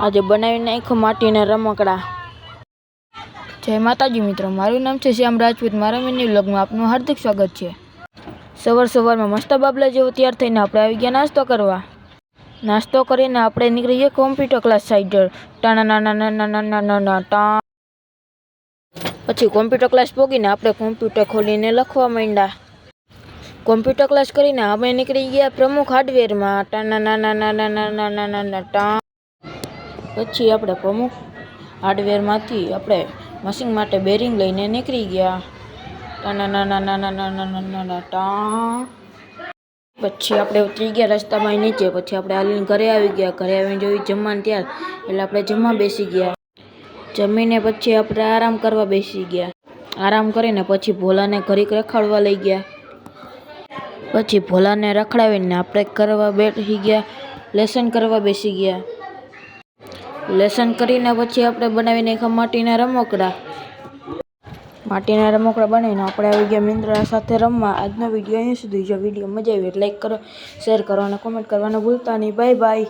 આજે બનાવી નાખ્યો માટીના રમકડા। જય માતાજી મિત્રો, મારું નામ છે શ્યામ રાજપૂત। મારા મિની વ્લોગમાં આપનું હાર્દિક સ્વાગત છે। સવારમાં મસ્ત બાબલા જેવો તૈયાર થઈને આપણે આવી ગયા નાસ્તો કરવા। નાસ્તો કરીને આપણે નીકળી ગયા કોમ્પ્યુટર ક્લાસ સાઈડ। પછી કોમ્પ્યુટર ક્લાસ પહોંચીને આપણે કોમ્પ્યુટર ખોલીને લખવા માંડ્યા। કોમ્પ્યુટર ક્લાસ કરીને આપણે નીકળી ગયા પ્રમુખ હાર્ડવેરમાં। પછી આપણે પ્રમુખ હાર્ડવેરમાંથી આપણે મશીન માટે બેરિંગ લઈને નીકળી ગયા। પછી આપણે ઉતરી ગયા રસ્તામાં નીચે। પછી આપણે હાલીને ઘરે આવી ગયા। ઘરે આવીને જોયું જમવાનું ત્યાર, એટલે આપણે જમવા બેસી ગયા। જમીને પછી આપણે આરામ કરવા બેસી ગયા। આરામ કરીને પછી ભોલાને ઘડીક રખડવા લઈ ગયા। પછી ભોલાને રખડાવીને આપણે કરવા બેસી ગયા, લેસન કરવા બેસી ગયા। લેસન કરીને પછી આપણે બનાવી નાખ્યા માટીના રમકડા। માટીના રમકડા બનાવીને આપણે આવી ગયા મિત્રોના સાથે રમવા। આજનો વિડીયો અહીં સુધી। જો વિડીયો મજા આવી લાઈક કરો, શેર કરો અને કોમેન્ટ કરવાનું ભૂલતા નહીં। Bye bye.